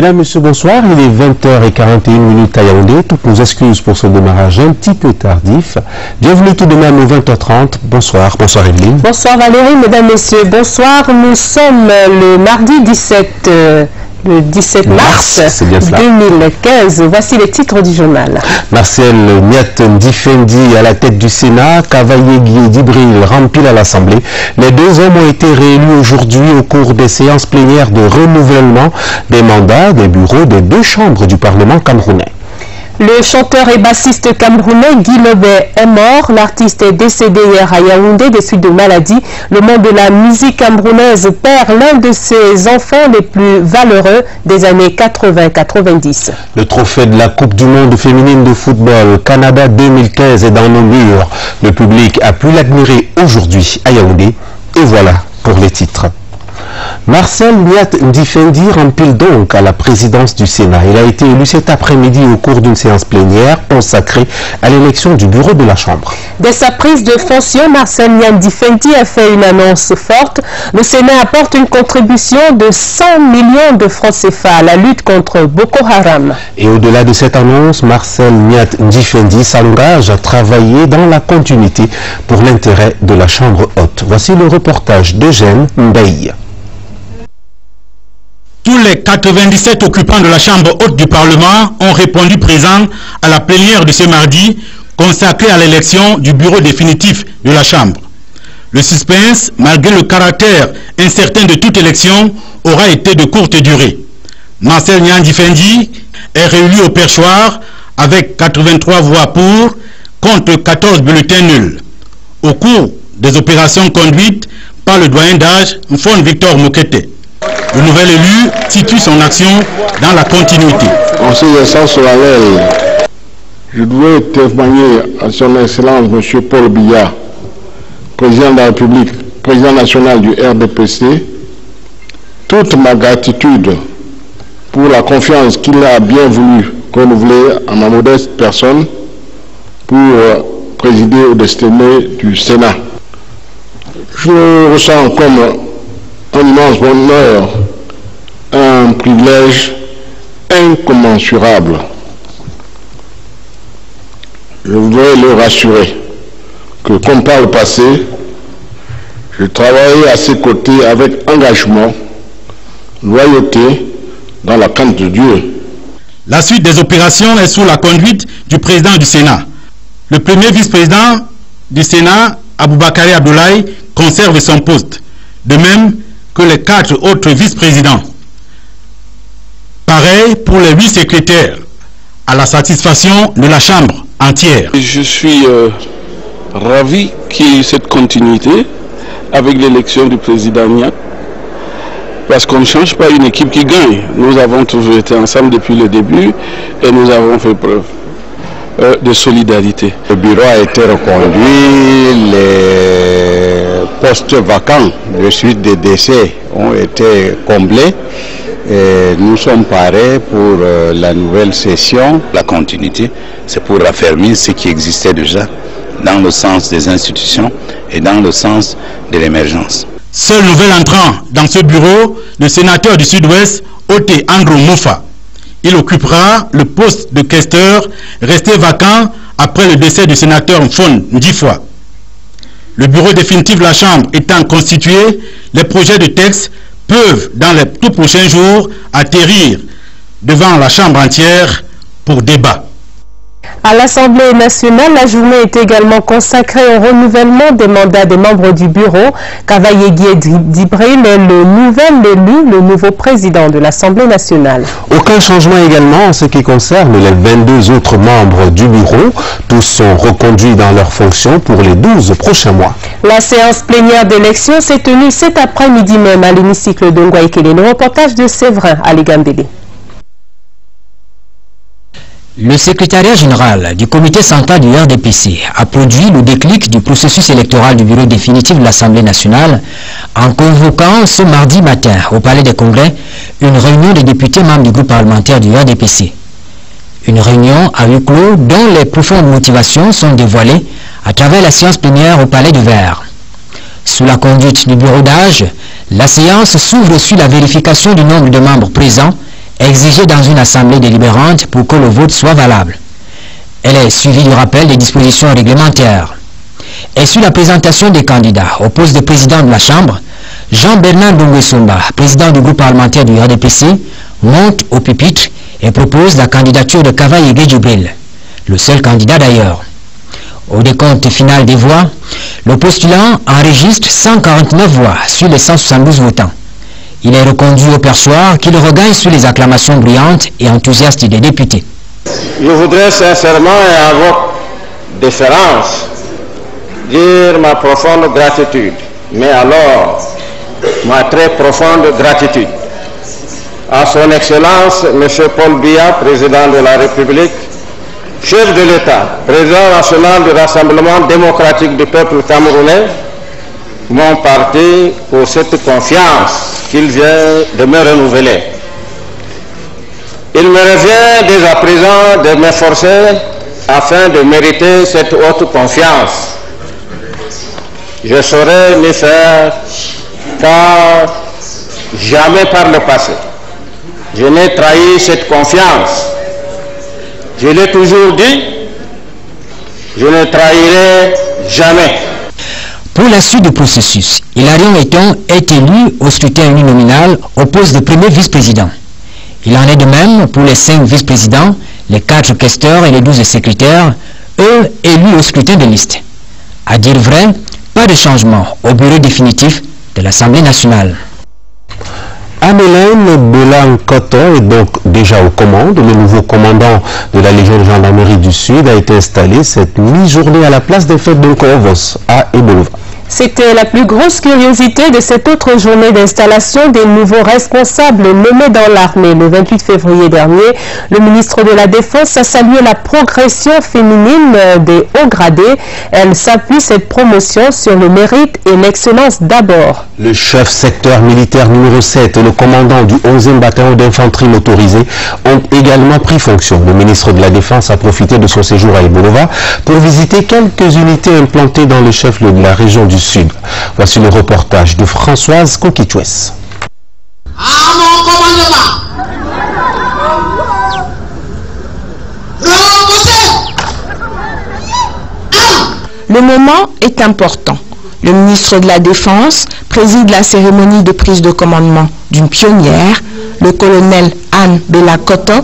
Mesdames, Messieurs, bonsoir. Il est 20h41 à Yaoundé. Toutes nos excuses pour ce démarrage un petit peu tardif. Bienvenue tout de même au 20h30. Bonsoir. Bonsoir Evelyne. Bonsoir Valérie, Mesdames, Messieurs. Bonsoir. Nous sommes le mardi 17 mars 2015. Voici les titres du journal. Marcel Niat Ndifendi à la tête du Sénat, Cavaillé Guy Dibril rempli à l'Assemblée. Les deux hommes ont été réélus aujourd'hui au cours des séances plénières de renouvellement des mandats des bureaux des deux chambres du Parlement camerounais. Le chanteur et bassiste camerounais Guy Lobet est mort. L'artiste est décédé hier à Yaoundé des suites de maladie. Le monde de la musique camerounaise perd l'un de ses enfants les plus valeureux des années 80-90. Le trophée de la Coupe du monde féminine de football Canada 2015 est dans nos murs. Le public a pu l'admirer aujourd'hui à Yaoundé. Et voilà pour les titres. Marcel Niat Ndifendi rempile donc à la présidence du Sénat. Il a été élu cet après-midi au cours d'une séance plénière consacrée à l'élection du bureau de la Chambre. Dès sa prise de fonction, Marcel Niat Ndifendi a fait une annonce forte. Le Sénat apporte une contribution de 100 millions de francs CFA à la lutte contre Boko Haram. Et au-delà de cette annonce, Marcel Niat Ndifendi s'engage à travailler dans la continuité pour l'intérêt de la Chambre haute. Voici le reportage d'Eugène Mbaye. Tous les 97 occupants de la Chambre haute du Parlement ont répondu présents à la plénière de ce mardi consacrée à l'élection du bureau définitif de la Chambre. Le suspense, malgré le caractère incertain de toute élection, aura été de courte durée. Marcel Niat Ndifendi est réélu au perchoir avec 83 voix pour, contre 14 bulletins nuls. Au cours des opérations conduites par le doyen d'âge Mfon Victor Mokete. Le nouvel élu situe son action dans la continuité. En ces instants solennels, je dois témoigner à son Excellence M. Paul Biya, président de la République, président national du RDPC, toute ma gratitude pour la confiance qu'il a bien voulu renouveler à ma modeste personne pour présider aux destinées du Sénat. Je ressens comme un immense bonheur, un privilège incommensurable. Je voudrais le rassurer que, comme par le passé, je travaillerai à ses côtés avec engagement, loyauté, dans la crainte de Dieu. La suite des opérations est sous la conduite du président du Sénat. Le premier vice-président du Sénat, Aboubakari Abdoulaye, conserve son poste. De même que les 4 autres vice-présidents. Pareil pour les 8 secrétaires, à la satisfaction de la Chambre entière. Je suis ravi qu'il y ait cette continuité avec l'élection du président Niat, parce qu'on ne change pas une équipe qui gagne. Nous avons toujours été ensemble depuis le début et nous avons fait preuve de solidarité. Le bureau a été reconduit, les postes vacants de suite des décès ont été comblés et nous sommes parés pour la nouvelle session. La continuité, c'est pour raffermir ce qui existait déjà dans le sens des institutions et dans le sens de l'émergence. Seul nouvel entrant dans ce bureau, le sénateur du Sud-Ouest, Oté Andrew Mofa. Il occupera le poste de questeur resté vacant après le décès du sénateur Mfon Ndifwa. Le bureau définitif de la Chambre étant constitué, les projets de texte peuvent, dans les tout prochains jours, atterrir devant la Chambre entière pour débat. À l'Assemblée nationale, la journée est également consacrée au renouvellement des mandats des membres du bureau. Cavaillé Guy Dibril est le nouvel élu, le nouveau président de l'Assemblée nationale. Aucun changement également en ce qui concerne les 22 autres membres du bureau. Tous sont reconduits dans leurs fonctions pour les 12 prochains mois. La séance plénière d'élection s'est tenue cet après-midi même à l'hémicycle de Ngwaïkele. Le reportage de Séverin à Ligambélé. Le secrétariat général du comité central du RDPC a produit le déclic du processus électoral du bureau définitif de l'Assemblée nationale en convoquant ce mardi matin au Palais des Congrès une réunion des députés membres du groupe parlementaire du RDPC. Une réunion à huis clos dont les profondes motivations sont dévoilées à travers la séance plénière au Palais de Verre. Sous la conduite du bureau d'âge, la séance s'ouvre sur la vérification du nombre de membres présents exigée dans une assemblée délibérante pour que le vote soit valable. Elle est suivie du rappel des dispositions réglementaires. Et sur la présentation des candidats au poste de président de la Chambre, Jean-Bernard Dongwe-Somba, président du groupe parlementaire du RDPC, monte au pupitre et propose la candidature de Kavaye Djibril, le seul candidat d'ailleurs. Au décompte final des voix, le postulant enregistre 149 voix sur les 172 votants. Il est reconduit au perchoir qui le regagne sous les acclamations brillantes et enthousiastes des députés. Je voudrais sincèrement et avec déférence dire ma profonde gratitude, mais alors ma très profonde gratitude à son Excellence M. Paul Biya, président de la République, chef de l'État, président national du Rassemblement démocratique du peuple camerounais, mon parti, pour cette confiance qu'il vient de me renouveler. Il me revient dès à présent de m'efforcer afin de mériter cette haute confiance. Je saurais m'y faire, car jamais par le passé je n'ai trahi cette confiance. Je l'ai toujours dit, je ne trahirai jamais. Pour la suite du processus, Hilarion Eton est élu au scrutin uninominal au poste de premier vice-président. Il en est de même pour les 5 vice-présidents, les 4 questeurs et les 12 secrétaires, eux élus au scrutin de liste. À dire vrai, pas de changement au bureau définitif de l'Assemblée nationale. Amélène Belan-Koto est donc déjà aux commandes. Le nouveau commandant de la Légion de gendarmerie du Sud a été installé cette mi-journée à la place des fêtes de Korovos à Ebolova. C'était la plus grosse curiosité de cette autre journée d'installation des nouveaux responsables nommés dans l'armée. Le 28 février dernier, le ministre de la Défense a salué la progression féminine des hauts gradés. Elle s'appuie cette promotion sur le mérite et l'excellence d'abord. Le chef secteur militaire numéro 7 et le commandant du 11e bataillon d'infanterie motorisé ont également pris fonction. Le ministre de la Défense a profité de son séjour à Ebolova pour visiter quelques unités implantées dans le chef-lieu de la région du Sud. Voici le reportage de Françoise Kokichouès. À mon commandement, le moment est important. Le ministre de la Défense préside la cérémonie de prise de commandement d'une pionnière, le colonel Anne Bella-Koto,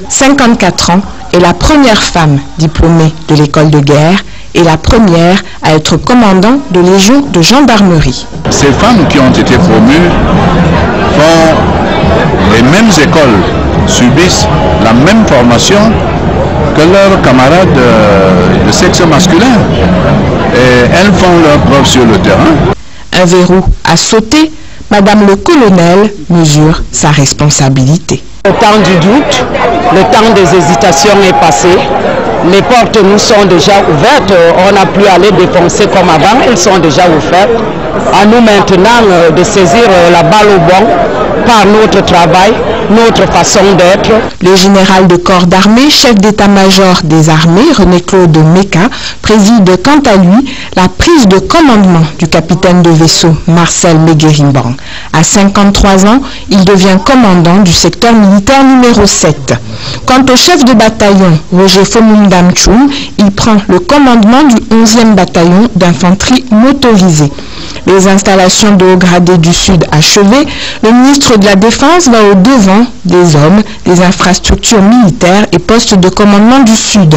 54 ans, est la première femme diplômée de l'école de guerre et la première à être commandant de légion de gendarmerie. Ces femmes qui ont été promues font les mêmes écoles, subissent la même formation que leurs camarades de sexe masculin. Et elles font leurs preuves sur le terrain. Un verrou à sauter, Madame le colonel mesure sa responsabilité. Le temps du doute, le temps des hésitations est passé. Les portes nous sont déjà ouvertes. On n'a plus à les défoncer comme avant. Elles sont déjà ouvertes. À nous maintenant de saisir la balle au bon par notre travail, notre façon d'être. Le général de corps d'armée, chef d'état-major des armées, René-Claude Meka, préside quant à lui la prise de commandement du capitaine de vaisseau Marcel Meguerimbang. À 53 ans, il devient commandant du secteur militaire numéro 7. Quant au chef de bataillon, Roger Fomundamchoum, il prend le commandement du 11e bataillon d'infanterie motorisée. Les installations de haut gradé du Sud achevées, le ministre de la Défense va au-devant des hommes, des infrastructures militaires et postes de commandement du Sud.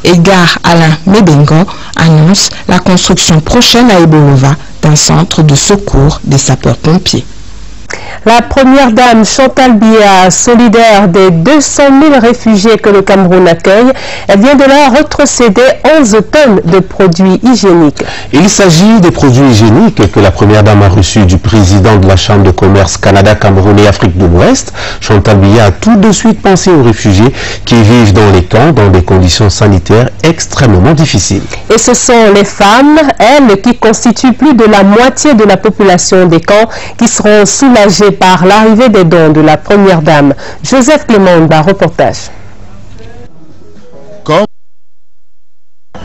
Edgar Alain Mebengo annonce la construction prochaine à Ebolova d'un centre de secours des sapeurs-pompiers. La première dame Chantal Biya, solidaire des 200 000 réfugiés que le Cameroun accueille, elle vient de leur retrocéder 11 tonnes de produits hygiéniques. Il s'agit des produits hygiéniques que la première dame a reçus du président de la Chambre de commerce Canada, Cameroun et Afrique de l'Ouest. Chantal Biya a tout de suite pensé aux réfugiés qui vivent dans les camps dans des conditions sanitaires extrêmement difficiles. Et ce sont les femmes, elles, qui constituent plus de la moitié de la population des camps, qui seront soulagées par l'arrivée des dons de la première dame. Joseph Clément, reportage.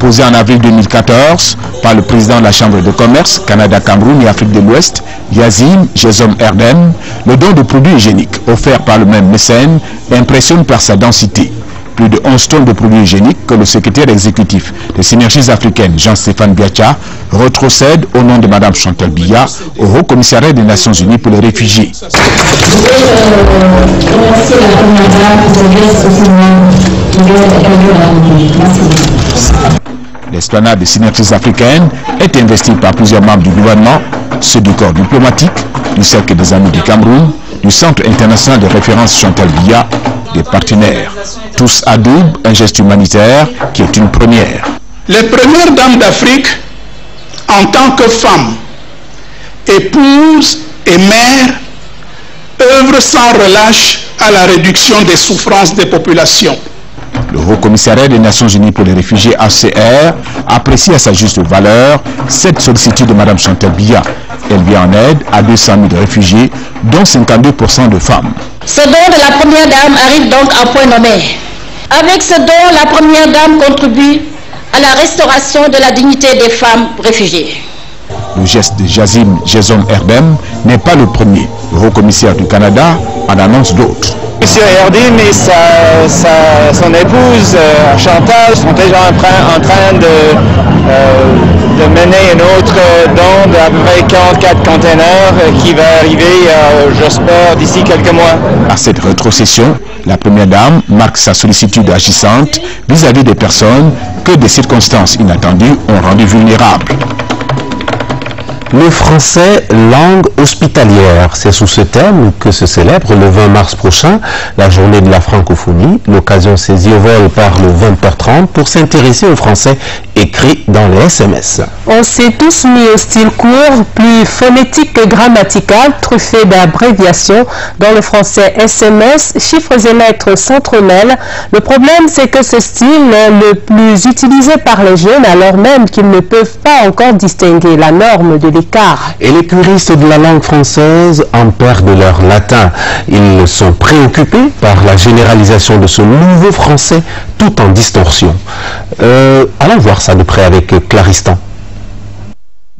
déposé en avril 2014 par le président de la Chambre de commerce Canada, Cameroun et Afrique de l'Ouest, Yazim Jesom Erdem, le don de produits hygiéniques offert par le même mécène impressionne par sa densité. Plus de 11 tonnes de produits hygiéniques que le secrétaire exécutif des Synergies africaines, Jean-Stéphane Biacha, retrocède au nom de Mme Chantal Biya au Haut Commissariat des Nations Unies pour les réfugiés. L'esplanade des Synergies africaines est investie par plusieurs membres du gouvernement, ceux du corps diplomatique, du Cercle des Amis du Cameroun, du Centre international de référence Chantal Biya, des partenaires. Tous adoubent un geste humanitaire qui est une première. Les premières dames d'Afrique, en tant que femmes, épouses et mères, œuvrent sans relâche à la réduction des souffrances des populations. Le Haut Commissariat des Nations Unies pour les réfugiés HCR apprécie à sa juste valeur cette sollicitude de Mme Chantal Biya. Elle vient en aide à 200 000 réfugiés, dont 52% de femmes. Ce don de la première dame arrive donc à point nommé. Avec ce don, la première dame contribue à la restauration de la dignité des femmes réfugiées. Le geste de Yazim Jesom Erdem n'est pas le premier. Le Haut-Commissaire du Canada en annonce d'autres. Monsieur Erdim et son épouse Chantal sont déjà en train de mener un autre don d'à peu près 44 containers qui va arriver, j'espère, d'ici quelques mois. À cette rétrocession, la Première Dame marque sa sollicitude agissante vis-à-vis des personnes que des circonstances inattendues ont rendues vulnérables. Le français, langue hospitalière, c'est sous ce thème que se célèbre le 20 mars prochain la journée de la francophonie, l'occasion saisie au vol par le 20h30 pour s'intéresser au français écrit dans les SMS. On s'est tous mis au style court, plus phonétique que grammatical, truffé d'abréviations. Dans le français SMS, chiffres et lettres s'entremêlent. Le problème, c'est que ce style est le plus utilisé par les jeunes alors même qu'ils ne peuvent pas encore distinguer la norme de l'écart. Et les puristes de la langue française en perdent leur latin. Ils sont préoccupés par la généralisation de ce nouveau français tout en distorsion. Allons voir ça de près avec Claristan.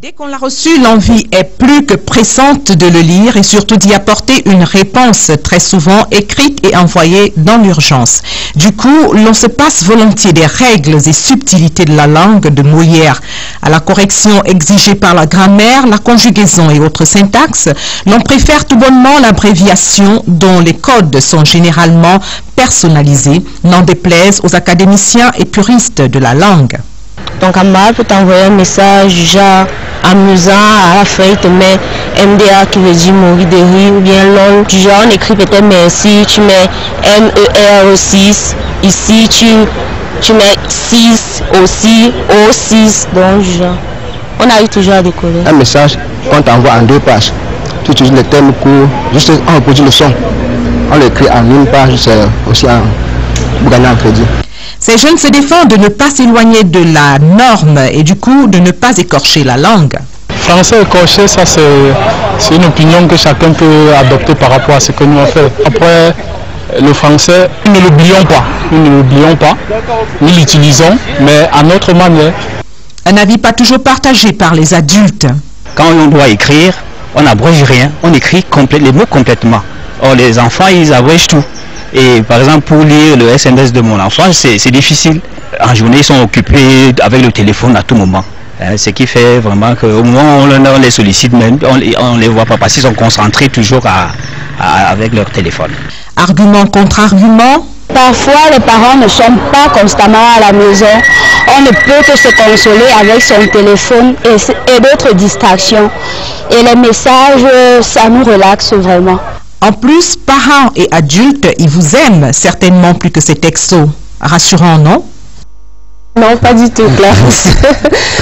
Dès qu'on l'a reçu, l'envie est plus que pressante de le lire et surtout d'y apporter une réponse très souvent écrite et envoyée dans l'urgence. Du coup, l'on se passe volontiers des règles et subtilités de la langue de Molière. À la correction exigée par la grammaire, la conjugaison et autres syntaxes, l'on préfère tout bonnement l'abréviation dont les codes sont généralement personnalisés, n'en déplaise aux académiciens et puristes de la langue. Ton camarade peut t'envoyer un message genre amusant à la fête, mais MDA qui veut dire mourir de rire, ou bien LOL, du genre on écrit peut-être merci, tu mets MER6, ici tu mets 6 aussi, O6, donc genre, on arrive toujours à décoller. Un message qu'on t'envoie en 2 pages, tu utilises le thème court, juste on reproduit le son, on l'écrit en 1 page, c'est aussi pour gagner en crédit. Ces jeunes se défendent de ne pas s'éloigner de la norme et du coup de ne pas écorcher la langue. Français écorché, ça c'est une opinion que chacun peut adopter par rapport à ce que nous avons fait. Après, le français, nous ne l'oublions pas, nous l'utilisons, mais à notre manière. Un avis pas toujours partagé par les adultes. Quand on doit écrire, on n'abrège rien, on écrit les mots complètement. Or les enfants, ils abrègent tout. Et par exemple, pour lire le SMS de mon enfant, c'est difficile. En journée, ils sont occupés avec le téléphone à tout moment. Ce qui fait vraiment qu'au moment où on les sollicite, même, on ne les voit pas parce qu'ils sont concentrés toujours avec leur téléphone. Argument contre argument. Parfois, les parents ne sont pas constamment à la maison. On ne peut que se consoler avec son téléphone et d'autres distractions. Et les messages, ça nous relaxe vraiment. En plus, parents et adultes, ils vous aiment certainement plus que ces textos. Rassurant, non? Non, pas du tout, Clarisse.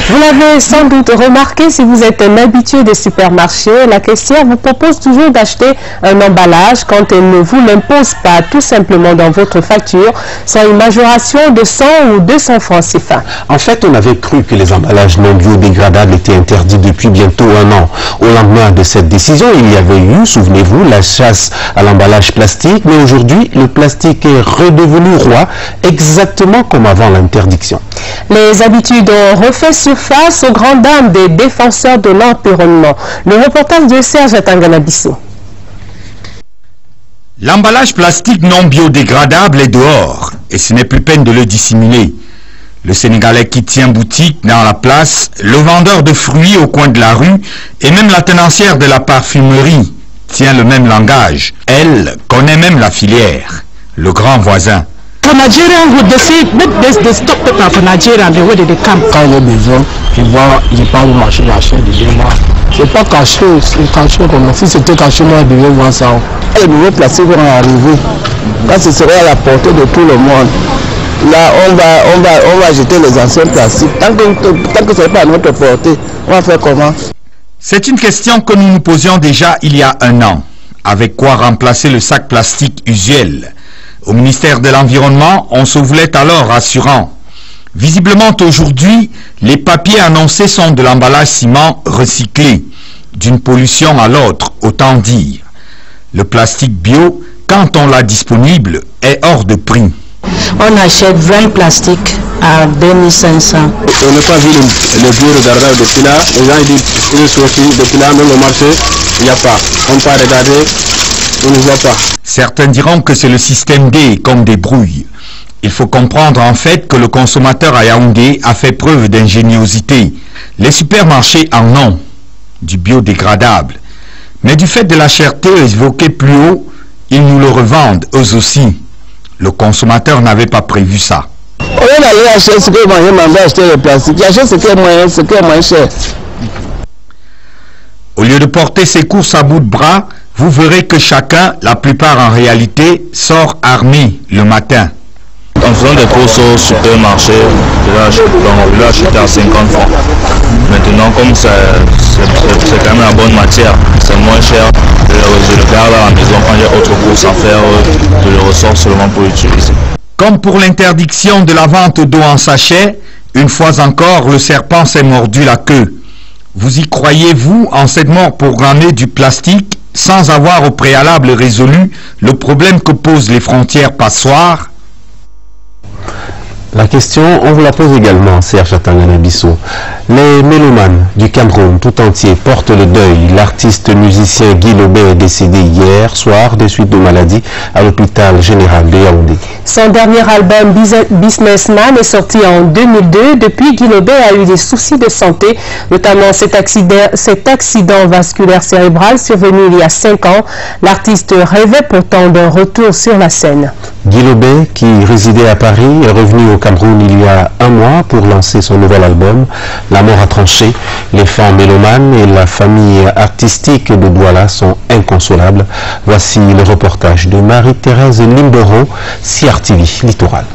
Vous l'avez sans doute remarqué, si vous êtes un habitué des supermarchés, la caissière vous propose toujours d'acheter un emballage quand elle ne vous l'impose pas, tout simplement dans votre facture, sans une majoration de 100 ou 200 francs CFA. En fait, on avait cru que les emballages non biodégradables étaient interdits depuis bientôt 1 an. Au lendemain de cette décision, il y avait eu, souvenez-vous, la chasse à l'emballage plastique, mais aujourd'hui, le plastique est redevenu roi, exactement comme avant l'interdiction. Les habitudes ont refait surface aux grandes dames des défenseurs de l'environnement. Le reportage de Serge Atangana-Bissou. L'emballage plastique non biodégradable est dehors et ce n'est plus peine de le dissimuler. Le Sénégalais qui tient boutique dans la place, le vendeur de fruits au coin de la rue et même la tenancière de la parfumerie tient le même langage. Elle connaît même la filière, le grand voisin. For Nigerian would they say they stop paper for Nigeria the way they come. Quand il y a besoin, je parle au marché, j'achète des démarres. C'est pas caché, c'est caché comme si c'était caché, moi je devais voir ça. Les nouveaux plastiques vont arriver. Là ce serait à la portée de tout le monde. Là on va jeter les anciens plastiques. Tant que ce n'est pas à notre portée, on va faire comment? C'est une question que nous nous posions déjà il y a un an. Avec quoi remplacer le sac plastique usuel? Au ministère de l'Environnement, on se voulait alors rassurant. Visiblement aujourd'hui, les papiers annoncés sont de l'emballage ciment recyclé, d'une pollution à l'autre, autant dire. Le plastique bio, quand on l'a disponible, est hors de prix. On achète 20 plastiques à 2500. On n'a pas vu le biodégradable depuis là. Les gens disent qu'ils sont sortis depuis là, même au marché, il n'y a pas. On peut regarder, on ne voit pas. Certains diront que c'est le système D comme des brouilles. Il faut comprendre en fait que le consommateur à Yaoundé a fait preuve d'ingéniosité. Les supermarchés en ont du biodégradable. Mais du fait de la cherté évoquée plus haut, ils nous le revendent eux aussi. Le consommateur n'avait pas prévu ça. Au lieu d'aller acheter ce que moi j'ai acheter le plastique, il achète ce qui est moins cher. Au lieu de porter ses courses à bout de bras, vous verrez que chacun, la plupart en réalité, sort armé le matin. En faisant des courses au supermarché, je l'ai acheté à 50 francs. Maintenant, comme c'est quand même la bonne matière, c'est moins cher, je le garde à la maison quand il y a autre course à faire, je le ressors seulement pour l'utiliser. Comme pour l'interdiction de la vente d'eau en sachet, une fois encore, le serpent s'est mordu la queue. Vous y croyez-vous en cette mort programmée du plastique sans avoir au préalable résolu le problème que posent les frontières passoires? La question, on vous la pose également, Serge Atangana-Bissou. Les mélomanes du Cameroun tout entier portent le deuil. L'artiste musicien Guy Lobé est décédé hier soir des suites de maladie à l'hôpital général de Yaoundé. Son dernier album Businessman est sorti en 2002. Depuis, Guy Lobé a eu des soucis de santé, notamment cet accident vasculaire cérébral survenu il y a 5 ans. L'artiste rêvait pourtant d'un retour sur la scène. Guy Lobé, qui résidait à Paris, est revenu au Cameroun il y a un mois pour lancer son nouvel album. La mort a tranché. Les fans mélomanes et la famille artistique de Douala sont inconsolables. Voici le reportage de Marie-Thérèse Limbero, CRTV Littoral.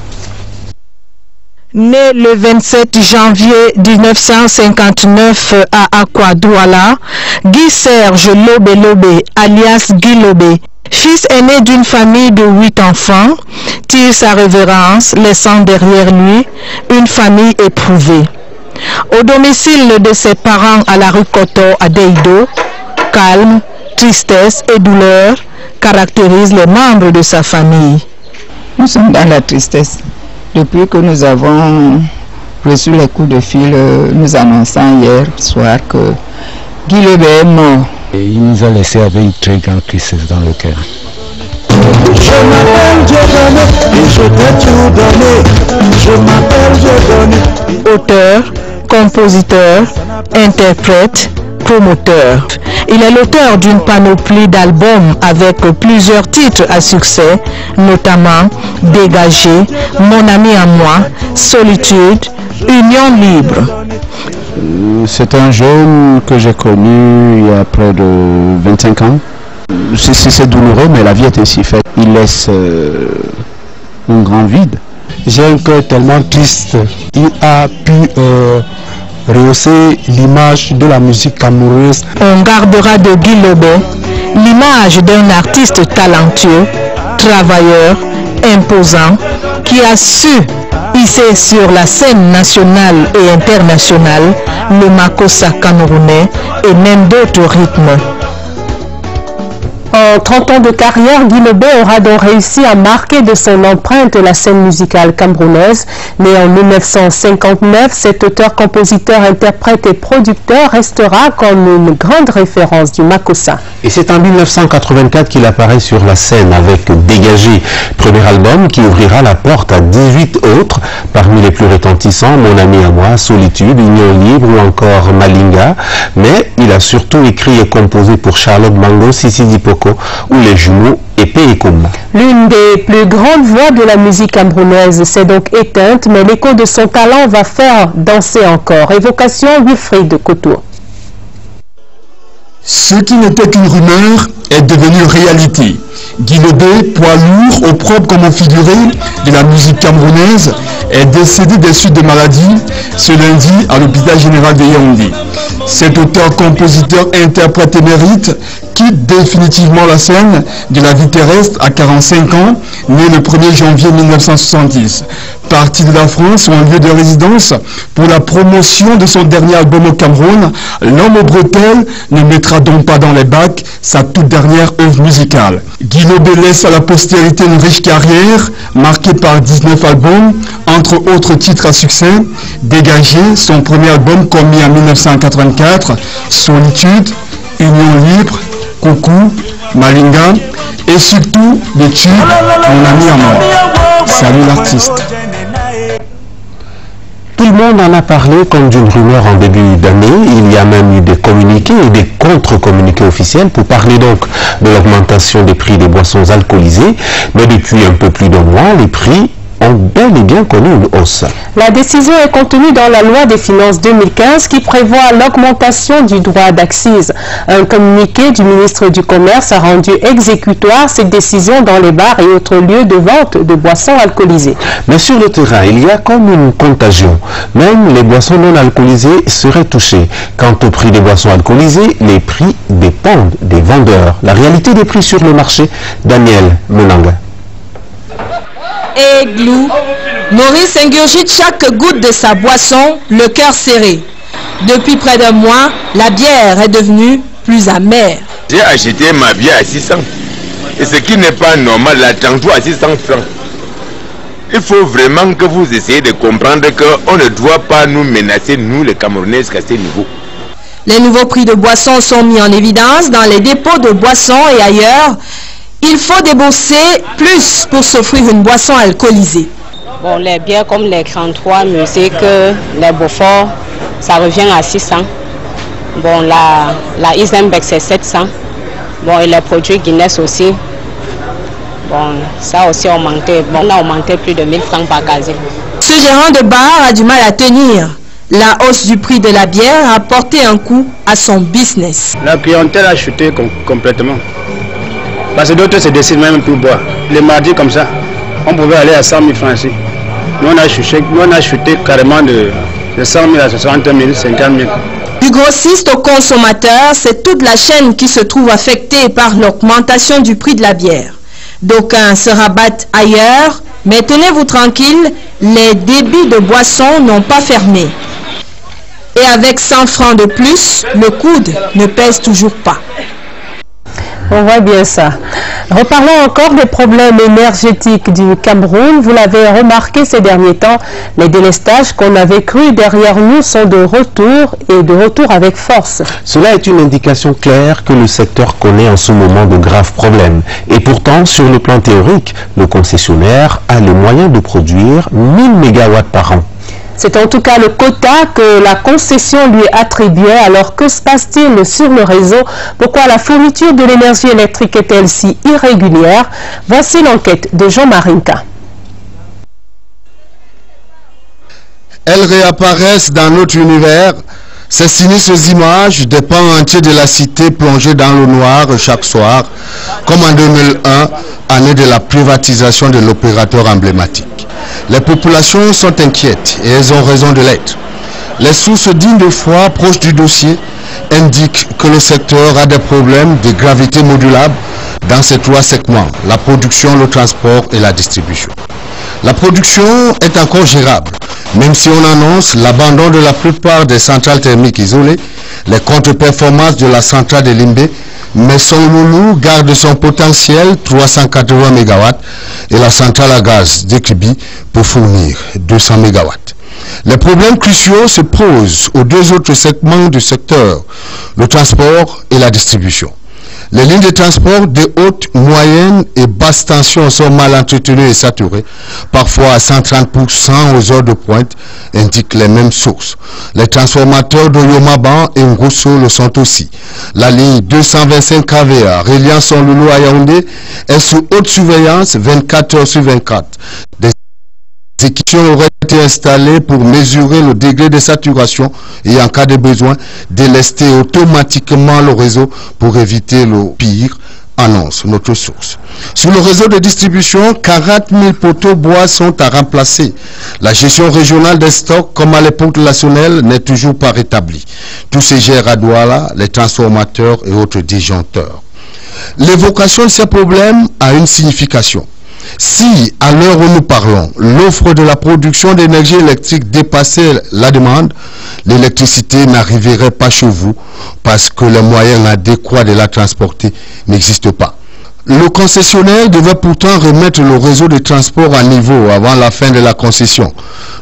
Né le 27 janvier 1959 à Akwa Douala, Guy Serge Lobé alias Guy Lobé, fils aîné d'une famille de 8 enfants, tire sa révérence, laissant derrière lui une famille éprouvée. Au domicile de ses parents à la rue Koto à Deido, calme, tristesse et douleur caractérisent les membres de sa famille. Nous sommes dans la tristesse. Depuis que nous avons reçu les coups de fil nous annonçant hier soir que Guy Lobé est mort. Et il nous a laissé avec une très grande tristesse dans le cœur. Je m'appelle Dieudonné et je t'ai tout donné. Je m'appelle Dieudonné. Auteur, compositeur, interprète, promoteur. Il est l'auteur d'une panoplie d'albums avec plusieurs titres à succès, notamment Dégagé, Mon ami à moi, Solitude, Union libre. C'est un jeune que j'ai connu il y a près de 25 ans. C'est douloureux, mais la vie est ainsi faite. Il laisse un grand vide. J'ai un cœur tellement triste. Il a pu rehausser l'image de la musique camerounaise. On gardera de Guy Lobé l'image d'un artiste talentueux, travailleur, imposant, qui a su hisser sur la scène nationale et internationale le makossa camerounais et même d'autres rythmes. En 30 ans de carrière, Guy Lobé aura donc réussi à marquer de son empreinte la scène musicale camerounaise. Né en 1959, cet auteur, compositeur, interprète et producteur restera comme une grande référence du Makossa. Et c'est en 1984 qu'il apparaît sur la scène avec Dégagé, premier album qui ouvrira la porte à 18 autres, parmi les plus retentissants, Mon ami à moi, Solitude, Union libre ou encore Malinga. Mais il a surtout écrit et composé pour Charlotte Mango, Sissi Dipoko ou les jumeaux Épée et Koum. L'une des plus grandes voix de la musique camerounaise s'est donc éteinte, mais l'écho de son talent va faire danser encore. Évocation Wilfried Couture. Ce qui n'était qu'une rumeur est devenu réalité. Guy Lobé, poids lourd, au propre comme au figuré de la musique camerounaise, est décédé des suites de maladie ce lundi à l'hôpital général de Yaoundé. Cet auteur, compositeur, interprète émérite quitte définitivement la scène de la vie terrestre à 45 ans, né le 1er janvier 1970. Parti de la France, son lieu de résidence, pour la promotion de son dernier album au Cameroun, l'homme aux bretelles ne mettra donc pas dans les bacs sa toute dernière œuvre musicale. Guy Lobé laisse à la postérité une riche carrière, marquée par 19 albums, entre autres titres à succès, Dégagé, son premier album commis en 1984, Solitude, Union libre, Coucou, Malinga, et surtout le tube Mon ami à moi. Salut l'artiste. Tout le monde en a parlé comme d'une rumeur en début d'année. Il y a même eu des communiqués et des contre-communiqués officiels pour parler donc de l'augmentation des prix des boissons alcoolisées. Mais depuis un peu plus d'un mois, les prix ont bel et bien connu une hausse. La décision est contenue dans la loi des finances 2015 qui prévoit l'augmentation du droit d'accise. Un communiqué du ministre du Commerce a rendu exécutoire cette décision dans les bars et autres lieux de vente de boissons alcoolisées. Mais sur le terrain, il y a comme une contagion. Même les boissons non alcoolisées seraient touchées. Quant au prix des boissons alcoolisées, les prix dépendent des vendeurs. La réalité des prix sur le marché, Daniel Menanga. Et glou, Maurice ingurgite chaque goutte de sa boisson, le cœur serré. Depuis près d'un mois, la bière est devenue plus amère. J'ai acheté ma bière à 600. Et ce qui n'est pas normal, la tantôt à 600 francs. Il faut vraiment que vous essayez de comprendre qu'on ne doit pas nous menacer, nous les Camerounais, jusqu'à ce niveau. Les nouveaux prix de boissons sont mis en évidence dans les dépôts de boissons et ailleurs. Il faut débourser plus pour s'offrir une boisson alcoolisée. Bon, les bières comme les 33 musiques, les Beaufort, ça revient à 600. Bon, la Isenbeck, c'est 700. Bon, et les produits Guinness aussi. Bon, ça aussi a augmenté. Bon, on a augmenté plus de 1000 francs par casier. Ce gérant de bar a du mal à tenir. La hausse du prix de la bière a porté un coup à son business. La clientèle a chuté complètement. Parce que d'autres se décident même pour boire. Les mardis comme ça, on pouvait aller à 100 000 francs ici. Nous on a chuté carrément de 100 000 à 60 000, 50 000. Du grossiste au consommateur, c'est toute la chaîne qui se trouve affectée par l'augmentation du prix de la bière. D'aucuns se rabattent ailleurs, mais tenez-vous tranquille, les débits de boissons n'ont pas fermé. Et avec 100 francs de plus, le coude ne pèse toujours pas. On voit bien ça. Reparlons encore des problèmes énergétiques du Cameroun. Vous l'avez remarqué ces derniers temps, les délestages qu'on avait cru derrière nous sont de retour et de retour avec force. Cela est une indication claire que le secteur connaît en ce moment de graves problèmes. Et pourtant, sur le plan théorique, le concessionnaire a le moyen de produire 1000 MW par an. C'est en tout cas le quota que la concession lui attribuait. Alors que se passe-t-il sur le réseau? Pourquoi la fourniture de l'énergie électrique est-elle si irrégulière? Voici l'enquête de Jean Marinka. Elles réapparaissent dans notre univers. Ces sinistres images des pans entiers de la cité plongés dans le noir chaque soir, comme en 2001, année de la privatisation de l'opérateur emblématique. Les populations sont inquiètes et elles ont raison de l'être. Les sources dignes de foi proches du dossier indiquent que le secteur a des problèmes de gravité modulable dans ces trois segments, la production, le transport et la distribution. La production est encore gérable, Même si on annonce l'abandon de la plupart des centrales thermiques isolées, les contre-performances de la centrale de Limbé, mais son loulou garde son potentiel 380 MW et la centrale à gaz d'Ekribi pour fournir 200 MW. Les problèmes cruciaux se posent aux deux autres segments du secteur, le transport et la distribution. Les lignes de transport de haute, moyenne et basse tension sont mal entretenues et saturées, parfois à 130% aux heures de pointe, indiquent les mêmes sources. Les transformateurs de Yomaban et Ngosso le sont aussi. La ligne 225 kVA reliant son loulou à Yaoundé est sous haute surveillance 24 heures sur 24. Des équipements auraient été installés pour mesurer le degré de saturation et en cas de besoin, délester automatiquement le réseau pour éviter le pire, annonce notre source. Sur le réseau de distribution, 40 000 poteaux bois sont à remplacer. La gestion régionale des stocks, comme à l'époque de la Sonnelle, n'est toujours pas rétablie. Tout se gère à Douala, les transformateurs et autres disjoncteurs. L'évocation de ces problèmes a une signification. Si, à l'heure où nous parlons, l'offre de la production d'énergie électrique dépassait la demande, l'électricité n'arriverait pas chez vous parce que les moyens adéquats de la transporter n'existent pas. Le concessionnaire devait pourtant remettre le réseau de transport à niveau avant la fin de la concession.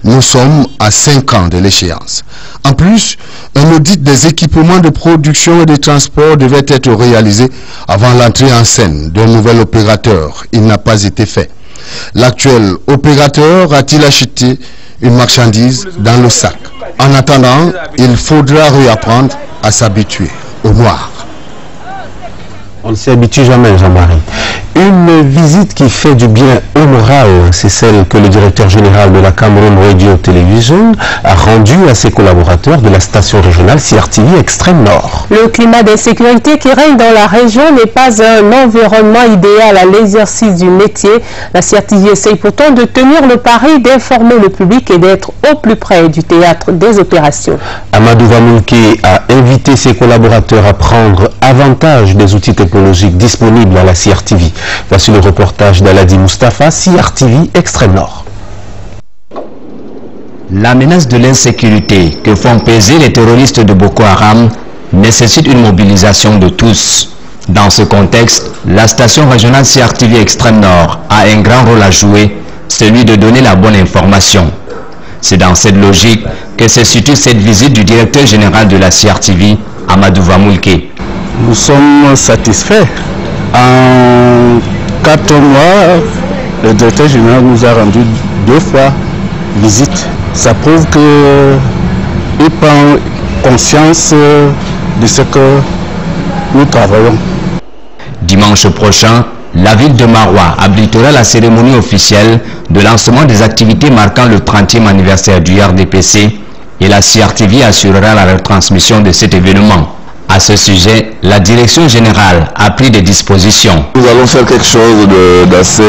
Nous sommes à 5 ans de l'échéance. En plus, un audit des équipements de production et de transport devait être réalisé avant l'entrée en scène d'un nouvel opérateur. Il n'a pas été fait. L'actuel opérateur a-t-il acheté une marchandise dans le sac? En attendant, il faudra réapprendre à s'habituer au noir. On ne s'y habitue jamais, Jean-Marie. Une visite qui fait du bien au moral, c'est celle que le directeur général de la Cameroun Radio Television a rendue à ses collaborateurs de la station régionale CRTV Extrême Nord. Le climat d'insécurité qui règne dans la région n'est pas un environnement idéal à l'exercice du métier. La CRTV essaye pourtant de tenir le pari d'informer le public et d'être au plus près du théâtre des opérations. Amadou Vamoulke a invité ses collaborateurs à prendre avantage des outils technologiques disponibles à la CRTV. Voici le reportage d'Aladi Mustafa, CRTV Extrême Nord. La menace de l'insécurité que font peser les terroristes de Boko Haram nécessite une mobilisation de tous. Dans ce contexte, la station régionale CRTV Extrême Nord a un grand rôle à jouer, celui de donner la bonne information. C'est dans cette logique que se situe cette visite du directeur général de la CRTV, Amadou Vamoulke. Nous sommes satisfaits. En 4 mois, le directeur général nous a rendu 2 fois visite. Ça prouve qu'il prend conscience de ce que nous travaillons. Dimanche prochain, la ville de Maroua abritera la cérémonie officielle de lancement des activités marquant le 30e anniversaire du RDPC et la CRTV assurera la retransmission de cet événement. À ce sujet, la direction générale a pris des dispositions. Nous allons faire quelque chose d'assez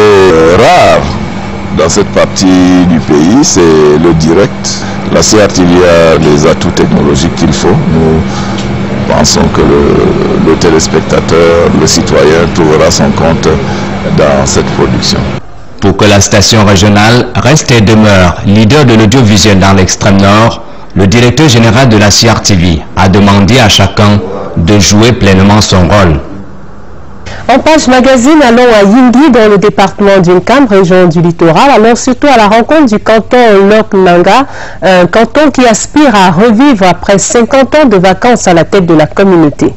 rare dans cette partie du pays, c'est le direct. La CRTV a les atouts technologiques qu'il faut. Nous pensons que le téléspectateur, le citoyen trouvera son compte dans cette production. Pour que la station régionale reste et demeure leader de l'audiovisuel dans l'extrême nord, le directeur général de la CRTV a demandé à chacun de jouer pleinement son rôle. En page magazine, allons à Yingui dans le département d'Unkam, région du littoral, alors surtout à la rencontre du canton Lok-Nanga, un canton qui aspire à revivre après 50 ans de vacances à la tête de la communauté.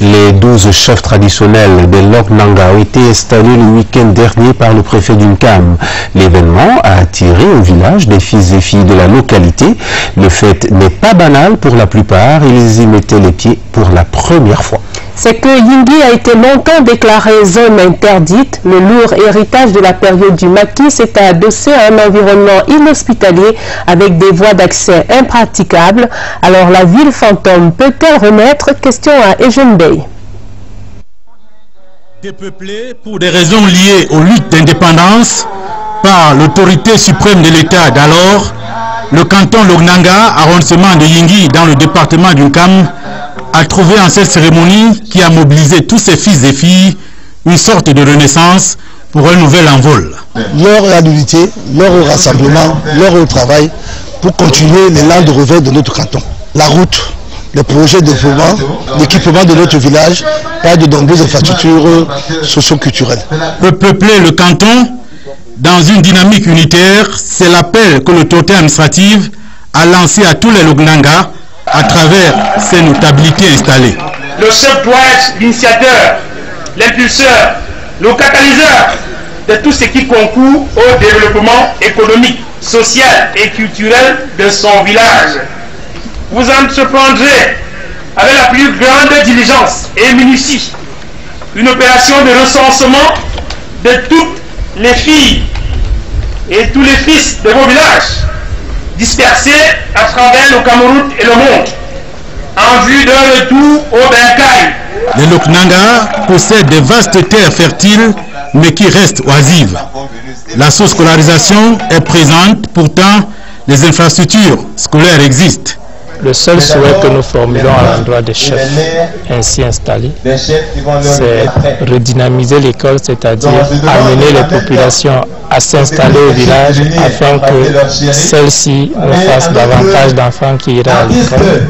Les 12 chefs traditionnels de Lok-Nanga ont été installés le week-end dernier par le préfet d'Unkam. L'événement a attiré au village des fils et filles de la localité. Le fait n'est pas banal pour la plupart, ils y mettaient les pieds pour la première fois. C'est que Yingui a été longtemps déclarée zone interdite. Le lourd héritage de la période du maquis s'est adossé à un environnement inhospitalier avec des voies d'accès impraticables. Alors la ville fantôme peut-elle renaître? Question à Eugène Bey. Dépeuplé pour des raisons liées aux luttes d'indépendance par l'autorité suprême de l'État d'alors, le canton Lok-Nanga, arrondissement de Yingui dans le département d'Unkam, a trouvé en cette cérémonie qui a mobilisé tous ses fils et filles une sorte de renaissance pour un nouvel envol. Leur adulité, leur rassemblement, leur travail pour continuer l'élan de revers de notre canton. La route, les projets de développement, l'équipement de notre village et de nombreuses infrastructures socio-culturelles. Peupler le canton dans une dynamique unitaire, c'est l'appel que l'autorité administrative a lancé à tous les Lognanga à travers ses notabilités installées. Le chef doit être l'initiateur, l'impulseur, le catalyseur de tout ce qui concourt au développement économique, social et culturel de son village. Vous entreprendrez avec la plus grande diligence et minutie une opération de recensement de toutes les filles et tous les fils de vos villages dispersés à travers le Cameroun et le monde en vue d'un retour au bercail. Les Loknanga possèdent des vastes terres fertiles mais qui restent oisives. La sous-scolarisation est présente, pourtant les infrastructures scolaires existent. Le seul souhait que nous formulons à l'endroit des chefs ainsi installés, c'est redynamiser l'école, c'est-à-dire amener les populations à s'installer au village afin que celles-ci nous fassent davantage d'enfants qui iraient à l'école.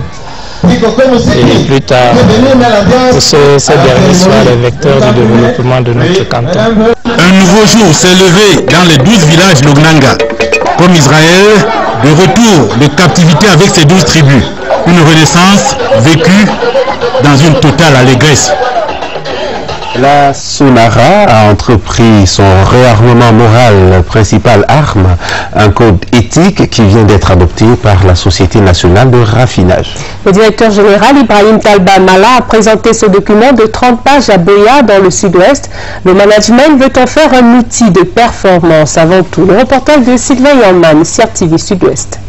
Et plus tard, que ces derniers soient les vecteurs du développement de notre canton. Un nouveau jour s'est levé dans les 12 villages Lognanga. Comme Israël, de retour de captivité avec ses 12 tribus. Une renaissance vécue dans une totale allégresse. La Sonara a entrepris son réarmement moral, principale arme, un code éthique qui vient d'être adopté par la Société nationale de raffinage. Le directeur général Ibrahim Talba Mala a présenté ce document de 30 pages à Boya dans le sud-ouest. Le management veut en faire un outil de performance avant tout. Le reportage de Sylvain Yanman, CRTV Sud-Ouest.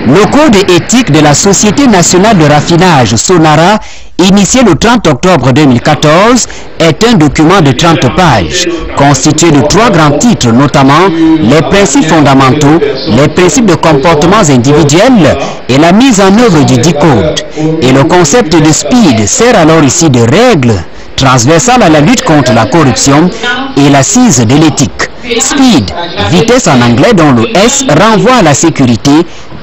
Le code éthique de la Société nationale de raffinage, Sonara, initié le 30 octobre 2014, est un document de 30 pages, constitué de 3 grands titres, notamment les principes fondamentaux, les principes de comportements individuels et la mise en œuvre du code. Et le concept de SPEED sert alors ici de règle transversale à la lutte contre la corruption et l'assise de l'éthique. SPEED, vitesse en anglais dont le S renvoie à la sécurité,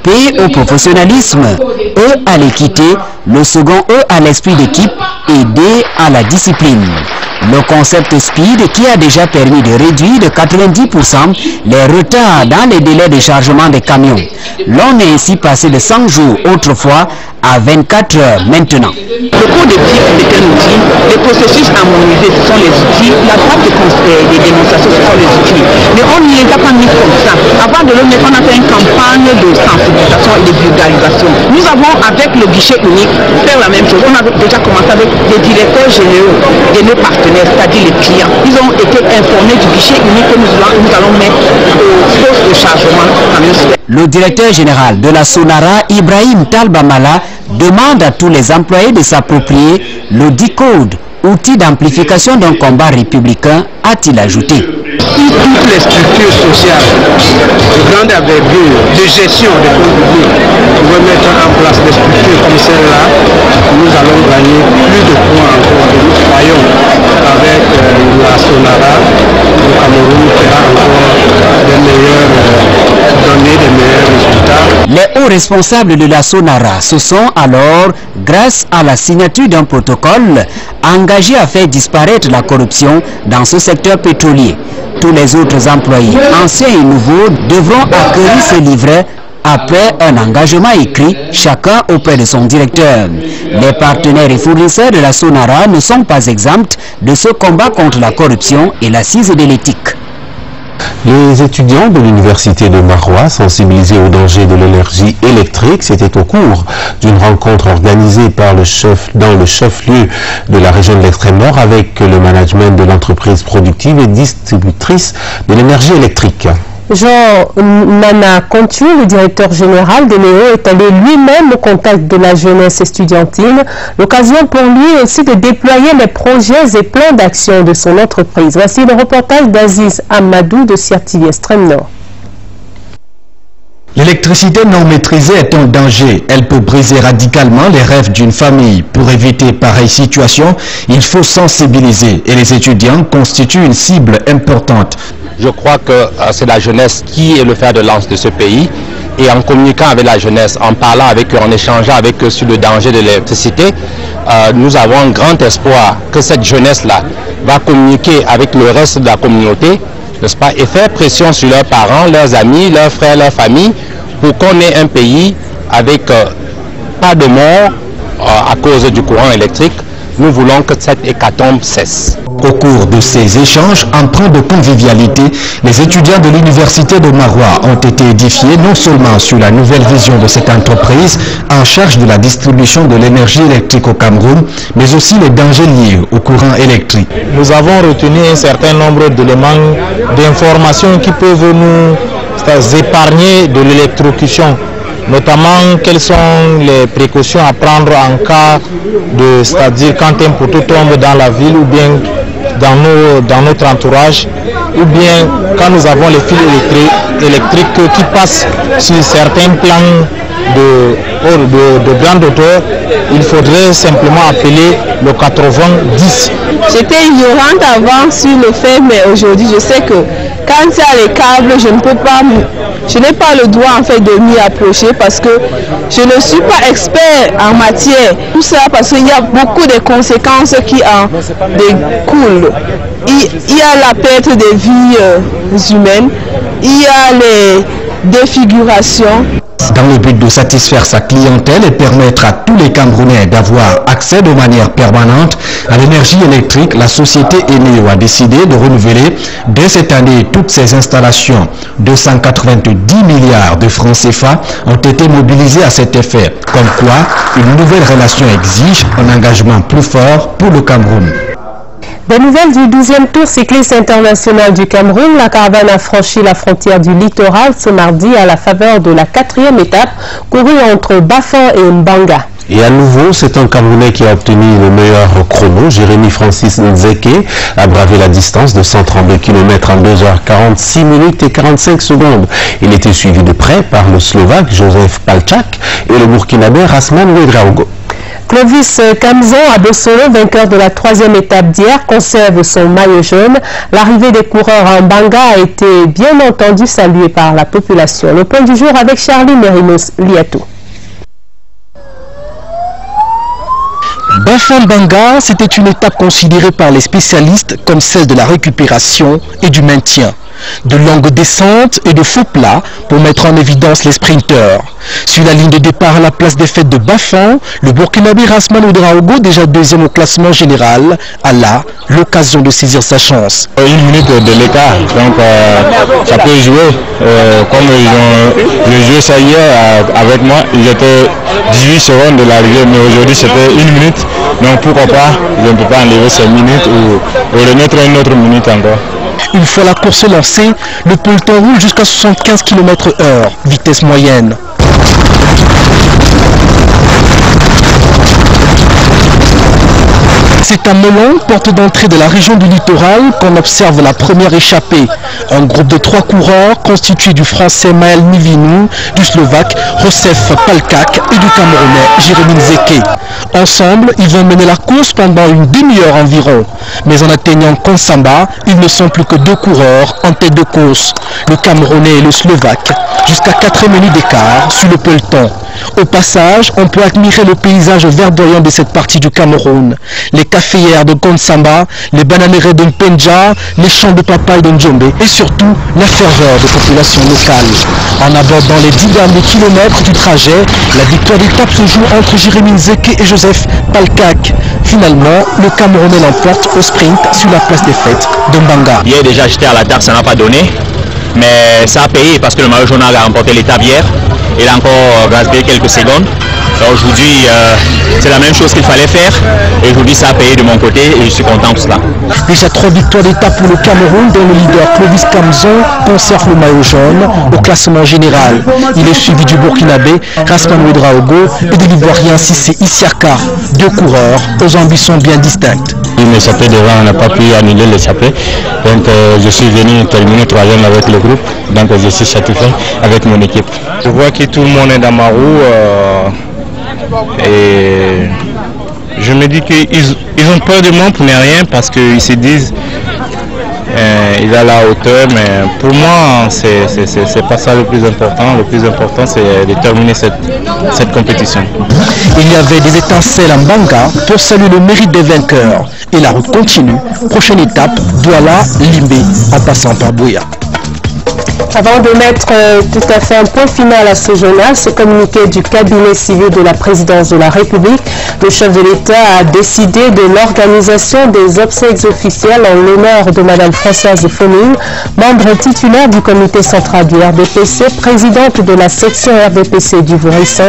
P au professionnalisme, E à l'équité, le second E à l'esprit d'équipe et D à la discipline. Le concept SPEED qui a déjà permis de réduire de 90% les retards dans les délais de chargement des camions. L'on est ainsi passé de 100 jours autrefois à 24 heures maintenant. Le code éthique est un outil, les processus harmonisés ce sont les outils, la table des démonstrations ce sont les outils. Mais on ne les a pas mis comme ça. Avant de le mettre, on a fait une campagne de sensibilisation et de vulgarisation. Nous avons avec le guichet unique fait la même chose. On a déjà commencé avec les directeurs généraux de nos partenaires, c'est-à-dire les clients. Ils ont été informés du guichet unique que nous allons mettre au poste de chargement. Le directeur général de la Sonara, Ibrahim Talba Mala, demande à tous les employés de s'approprier le code, outil d'amplification d'un combat républicain, a-t-il ajouté. Si toutes les structures sociales de grande envergure, de gestion des fonds publics, pouvaient mettre en place des structures comme celle-là, nous allons gagner plus de points encore. Et nous croyons avec la Sonara, le Cameroun fera encore des meilleures données, des meilleurs résultats. Les hauts responsables de la Sonara se sont alors, grâce à la signature d'un protocole, engagés à faire disparaître la corruption dans ce secteur pétrolier. Tous les autres employés, anciens et nouveaux, devront acquérir ce livret après un engagement écrit, chacun auprès de son directeur. Les partenaires et fournisseurs de la Sonara ne sont pas exempts de ce combat contre la corruption et l'assise de l'éthique. Les étudiants de l'université de Marois, sensibilisés au danger de l'énergie électrique, c'était au cours d'une rencontre organisée par dans le chef-lieu de la région de l'Extrême-Nord avec le management de l'entreprise productive et distributrice de l'énergie électrique. Jean-Nana Contu, le directeur général de l'EO, est allé lui-même au contact de la jeunesse estudiantine. L'occasion pour lui aussi de déployer les projets et plans d'action de son entreprise. Voici le reportage d'Aziz Amadou de CRTV Extrême Nord. L'électricité non maîtrisée est un danger. Elle peut briser radicalement les rêves d'une famille. Pour éviter pareille situation, il faut sensibiliser et les étudiants constituent une cible importante. Je crois que c'est la jeunesse qui est le fer de lance de ce pays. Et en communiquant avec la jeunesse, en parlant avec eux, en échangeant avec eux sur le danger de l'électricité, nous avons un grand espoir que cette jeunesse-là va communiquer avec le reste de la communauté, n'est-ce pas, et faire pression sur leurs parents, leurs amis, leurs frères, leurs familles, pour qu'on ait un pays avec pas de mort à cause du courant électrique. Nous voulons que cette hécatombe cesse. Au cours de ces échanges empreints de convivialité, les étudiants de l'université de Maroua ont été édifiés non seulement sur la nouvelle vision de cette entreprise en charge de la distribution de l'énergie électrique au Cameroun, mais aussi les dangers liés au courant électrique. Nous avons retenu un certain nombre d'éléments d'informations qui peuvent nous épargner de l'électrocution. Notamment quelles sont les précautions à prendre en cas de, c'est-à-dire quand un poteau tombe dans la ville ou bien dans notre entourage, ou bien quand nous avons les fils électriques qui passent sur certains plans de grande hauteur, il faudrait simplement appeler le 90. J'étais ignorante avant sur le fait, mais aujourd'hui je sais que quand il y a les câbles, je n'ai pas le droit en fait de m'y approcher parce que je ne suis pas expert en matière. Tout ça parce qu'il y a beaucoup de conséquences qui en découlent. Il y a la perte de vies humaines, il y a les défigurations. Dans le but de satisfaire sa clientèle et permettre à tous les Camerounais d'avoir accès de manière permanente à l'énergie électrique, la société Eneo a décidé de renouveler dès cette année toutes ses installations. 290 milliards de francs CFA ont été mobilisés à cet effet. Comme quoi, une nouvelle relation exige un engagement plus fort pour le Cameroun. Des nouvelles du 12e tour cycliste international du Cameroun, la caravane a franchi la frontière du littoral ce mardi à la faveur de la 4e étape courue entre Bafang et Mbanga. Et à nouveau, c'est un Camerounais qui a obtenu le meilleur chrono. Jérémy Francis Nzeke a bravé la distance de 132 km en 2h46 minutes et 45 secondes. Il était suivi de près par le Slovaque Joseph Palčák et le Burkinabé Rasman Ouedraogo. Clovis Kamzon à Bossolo, vainqueur de la 3e étape d'hier, conserve son maillot jaune. L'arrivée des coureurs en Mbanga a été bien entendu saluée par la population. Le point du jour avec Charlie Mérinos Liatou. Bafang Mbanga, c'était une étape considérée par les spécialistes comme celle de la récupération et du maintien. De longues descentes et de faux plats pour mettre en évidence les sprinteurs. Sur la ligne de départ à la place des fêtes de Bafang, le Burkinabé Rasman Ouedraogo, déjà deuxième au classement général, a là l'occasion de saisir sa chance. Une minute de l'écart, donc ça peut jouer. Comme j'ai joué ça hier avec moi, il était 18 secondes de l'arrivée, mais aujourd'hui c'était une minute. Donc pourquoi pas, je ne peux pas enlever ces minutes ou remettre une autre minute encore. Une fois la course lancée, le peloton roule jusqu'à 75 km/h, vitesse moyenne. C'est à Melon, porte d'entrée de la région du littoral, qu'on observe la première échappée. Un groupe de 3 coureurs constitué du français Maël Nivinou, du slovaque Josef Palčák et du camerounais Jérémy Nzeke. Ensemble, ils vont mener la course pendant une demi-heure environ. Mais en atteignant Konsamba, ils ne sont plus que 2 coureurs en tête de course, le camerounais et le slovaque, jusqu'à 4 minutes d'écart sur le peloton. Au passage, on peut admirer le paysage verdoyant de cette partie du Cameroun. Les caféières de Konsamba, les bananeraies de Mpenja, les champs de papaye de Njombe et surtout la ferveur des populations locales. En abordant les 10 derniers kilomètres du trajet, la victoire d'étape se joue entre Jérémy Nzeke et Joseph Palčák. Finalement, le Camerounais l'emporte au sprint sur la place des fêtes de Mbanga. Hier déjà j'étais à l'attaque, ça n'a pas donné, mais ça a payé parce que le maillot jaune a remporté l'étape hier. Il a encore gaspillé quelques secondes. Aujourd'hui, c'est la même chose qu'il fallait faire. Et aujourd'hui, ça a payé de mon côté et je suis content pour cela. Déjà 3 victoires d'étape pour le Cameroun, dont le leader Clovis Kamzon conserve le maillot jaune au classement général. Il est suivi du Burkinabé Rasman Ouedraogo et de l'Ivoirien Cissé Issiaka, 2 coureurs aux ambitions bien distinctes. Une échappée devant, on n'a pas pu annuler l'échappée. Donc je suis venu terminer 3e avec le groupe. Donc je suis satisfait avec mon équipe. Je vois que tout le monde est dans ma roue et je me dis qu'ils ont peur de moi pour ne rien parce qu'ils se disent il a la hauteur, mais pour moi c'est pas ça le plus important. Le plus important c'est de terminer cette compétition. Il y avait des étincelles en Banga pour saluer le mérite des vainqueurs. Et la route continue. Prochaine étape, Douala, Limbé, en passant par Bouya. Avant de mettre tout à fait un point final à ce journal, ce communiqué du cabinet civil de la présidence de la République, le chef de l'État a décidé de l'organisation des obsèques officielles en l'honneur de Mme Françoise Foning, membre titulaire du comité central du RDPC, présidente de la section RDPC du Vouri 5,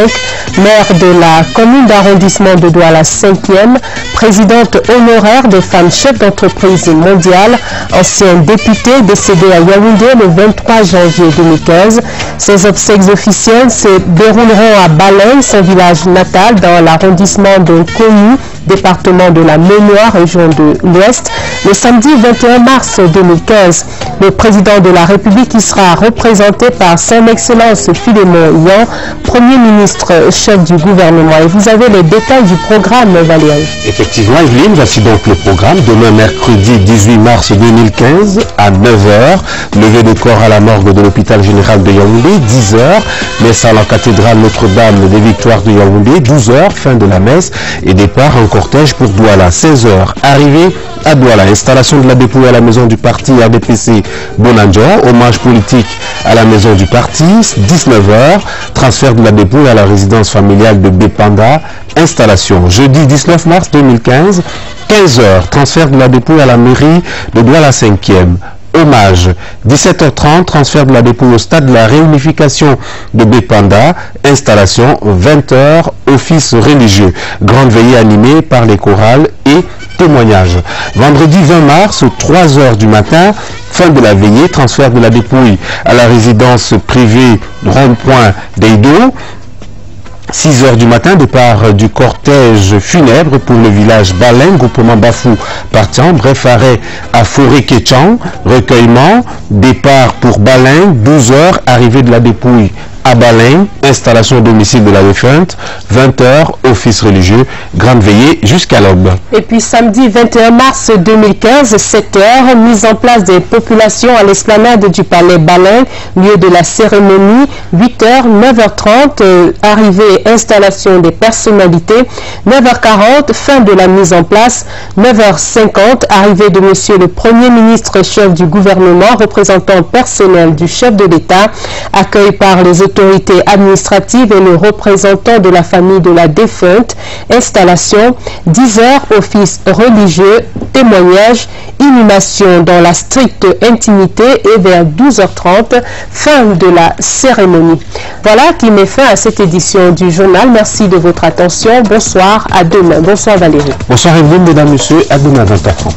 maire de la commune d'arrondissement de Douala 5e, présidente honoraire des femmes chefs d'entreprise mondiale, ancien député décédé à Yaoundé le 23 janvier 2015. Ces obsèques officielles se dérouleront à Baleine, son village natal, dans l'arrondissement de Koyou, département de la Mémoire, région de l'Ouest, le samedi 21 mars 2015. Le président de la République y sera représenté par son Excellence Philémon Yan, Premier ministre chef du gouvernement. Et vous avez les détails du programme, Valérie. Effectivement, Evelyne, voici donc le programme. Demain, mercredi 18 mars 2015, à 9h, levée de corps à la morgue de l'hôpital général de Yaoundé, 10h, messe à la cathédrale Notre-Dame des Victoires de Yaoundé, 12h, fin de la messe et départ en cortège pour Douala, 16h, arrivée à Douala, installation de la dépouille à la maison du parti RDPC Bonanjo, hommage politique à la maison du parti, 19h, transfert de la dépouille à la résidence familiale de Bépanda, installation, jeudi 19 mars 2015, 15h, transfert de la dépouille à la mairie de Douala 5e, hommage, 17h30, transfert de la dépouille au stade de la réunification de Bépanda, installation, 20h, office religieux, grande veillée animée par les chorales et témoignages. Vendredi 20 mars, 3h du matin, fin de la veillée, transfert de la dépouille à la résidence privée Rond-Point d'Eido. 6h du matin, départ du cortège funèbre pour le village Baleine, groupement Bafou partant, bref arrêt à Forêt-Kéchan, recueillement, départ pour Baleine, 12h, arrivée de la dépouille à Baleine, installation au domicile de la défunte, 20h, office religieux, grande veillée jusqu'à l'aube. Et puis samedi 21 mars 2015, 7h, mise en place des populations à l'esplanade du palais Baleine, lieu de la cérémonie, 8h, 9h30, arrivée et installation des personnalités, 9h40, fin de la mise en place, 9h50, arrivée de monsieur le Premier ministre chef du gouvernement, représentant personnel du chef de l'État, accueil par les autorités administratives et le représentant de la famille de la défunte, installation, 10h, office religieux, témoignage, inhumation dans la stricte intimité et vers 12h30, fin de la cérémonie. Voilà qui met fin à cette édition du journal. Merci de votre attention. Bonsoir, à demain. Bonsoir Valérie. Bonsoir Evelyne, mesdames, messieurs, à demain à 20h30.